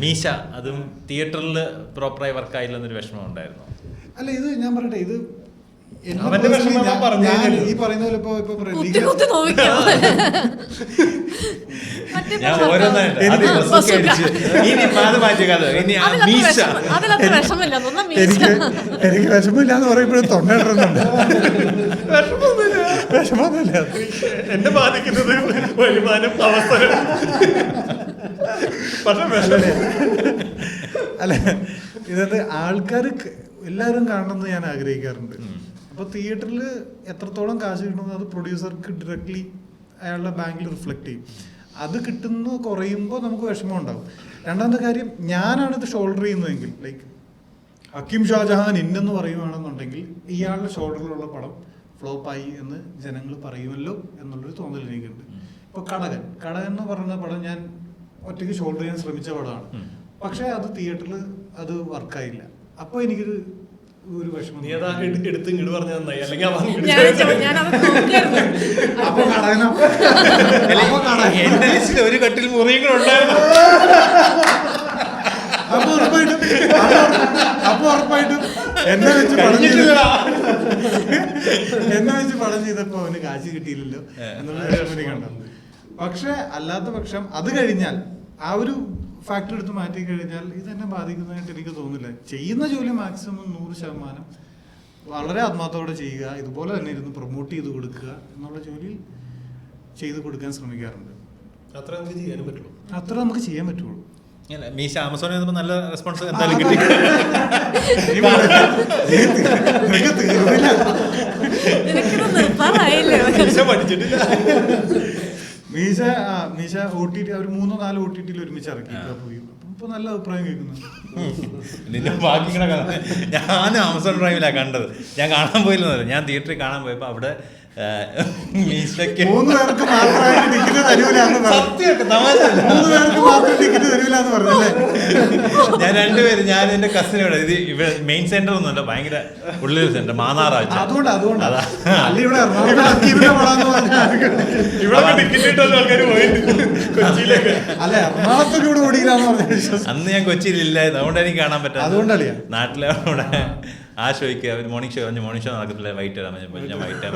മീശ അതും തിയേറ്ററിൽ പ്രോപ്പറായി വർക്കായില്ലെന്നൊരു വിഷമം ഉണ്ടായിരുന്നു. അല്ല ഇത് ഞാൻ പറയട്ടെ, ഇത് ഈ പറയുന്ന പോലെ ഞാൻ ഓരോന്നായിട്ട് എനിക്ക് വിഷമില്ലാന്ന് പറയുമ്പോഴും തൊണ്ടയിടുന്നുണ്ട്. വിഷമൊന്നുമില്ല, എന്നെ ബാധിക്കുന്നത് വരുമാനം, അവസരം. അല്ല ഇതിനകത്ത് ആൾക്കാർ എല്ലാവരും കാണണമെന്ന് ഞാൻ ആഗ്രഹിക്കാറുണ്ട്. അപ്പോൾ തിയേറ്ററിൽ എത്രത്തോളം കാശ് കിട്ടുന്നത് അത് പ്രൊഡ്യൂസർക്ക് ഡയറക്ട്ലി അയാളുടെ ബാങ്കിൽ റിഫ്ലക്റ്റ് ചെയ്യും. അത് കിട്ടുന്നു കുറയുമ്പോൾ നമുക്ക് വിഷമം ഉണ്ടാകും. രണ്ടാമത്തെ കാര്യം, ഞാനാണ് ഇത് ഷോൾഡർ ചെയ്യുന്നതെങ്കിൽ, ലൈക്ക് ഹക്കീം ഷാജഹാൻ ഇന്നെന്ന് പറയുകയാണെന്നുണ്ടെങ്കിൽ ഇയാളുടെ ഷോൾഡറിലുള്ള പടം ഫ്ലോപ്പായി എന്ന് ജനങ്ങൾ പറയുമല്ലോ എന്നുള്ളൊരു തോന്നൽ എനിക്കുണ്ട്. ഇപ്പോൾ കടകൻ എന്ന് പറയുന്ന പടം ഞാൻ ഒറ്റയ്ക്ക് ഷോൾഡർ ചെയ്യാൻ ശ്രമിച്ച പടമാണ്. പക്ഷേ അത് തിയേറ്ററിൽ അത് വർക്കായില്ല. അപ്പോൾ എനിക്കൊരു വിഷമം. എടുത്ത് ഇങ്ങോട്ട് പറഞ്ഞാൽ നന്നായി, അല്ലെങ്കിൽ ഒരു കട്ടിൽ മുറിയും കൂടെ ഉണ്ടായിരുന്നു. അപ്പൊ ഉറപ്പായിട്ടും എന്നെ വെച്ച് പടം ചെയ്തപ്പോ അവന് കാശ് കിട്ടിയില്ലല്ലോ എന്നുള്ള വിഷമം കണ്ടു. പക്ഷെ അല്ലാത്ത പക്ഷം അത് കഴിഞ്ഞാൽ ആ ഒരു ഫാക്ടർ എടുത്ത് മാറ്റി കഴിഞ്ഞാൽ ഇതെന്നെ ബാധിക്കുന്നതായിട്ട് എനിക്ക് തോന്നുന്നില്ല. ചെയ്യുന്ന ജോലി മാക്സിമം 100% വളരെ ആത്മാർത്ഥത്തോടെ ചെയ്യുക, ഇതുപോലെ തന്നെ ഇരുന്ന് പ്രൊമോട്ട് ചെയ്ത് കൊടുക്കുക എന്നുള്ള ജോലി ചെയ്ത് കൊടുക്കാൻ ശ്രമിക്കാറുണ്ട്. അത്ര നമുക്ക് ചെയ്യാനും പറ്റുള്ളൂ. അത്ര നമുക്ക് ചെയ്യാൻ പറ്റുള്ളൂ. മീശ ആമസോണിൽ നിന്നപ്പോൾ നല്ല റെസ്പോൺസ് എന്തായാലും കിട്ടി. മീശ OTT അവർ 3-4 OTT ഒരുമിച്ച് ഇറക്കി. ഇപ്പൊ നല്ല അഭിപ്രായം കേൾക്കുന്നു. നിന്റെ ബാക്കി കൂടെ ഞാൻ ആമസോൺ പ്രൈമിലാണ് കണ്ടത്. ഞാൻ കാണാൻ പോയില്ലെന്നല്ല, ഞാൻ തിയേറ്ററിൽ കാണാൻ പോയപ്പോൾ അവിടെ മീശയ്ക്ക് 3 പേർക്ക് മാത്രമായിട്ട് ടിക്കറ്റ് തരൂലെന്ന് പറഞ്ഞല്ലേ. ഞാൻ 2 പേര്, ഞാൻ എന്റെ കസിനോട്, ഇത് ഇവിടെ മെയിൻ സെന്റർ ഒന്നുമല്ല, ഭയങ്കര ഉള്ളിൽ സെന്റർ, മാന്നാറാഴ്ച. അന്ന് ഞാൻ കൊച്ചിയിലില്ലായിരുന്നു, അതുകൊണ്ട് എനിക്ക് കാണാൻ പറ്റാം. നാട്ടിലെ അവിടെ ആ ഷോയ്ക്ക് അവർ മോർണിംഗ് ഷോ നടക്കത്തില്ല, വൈകിട്ട് വരാൻ പറഞ്ഞപ്പോൾ ഞാൻ വൈകിട്ട് ഞാൻ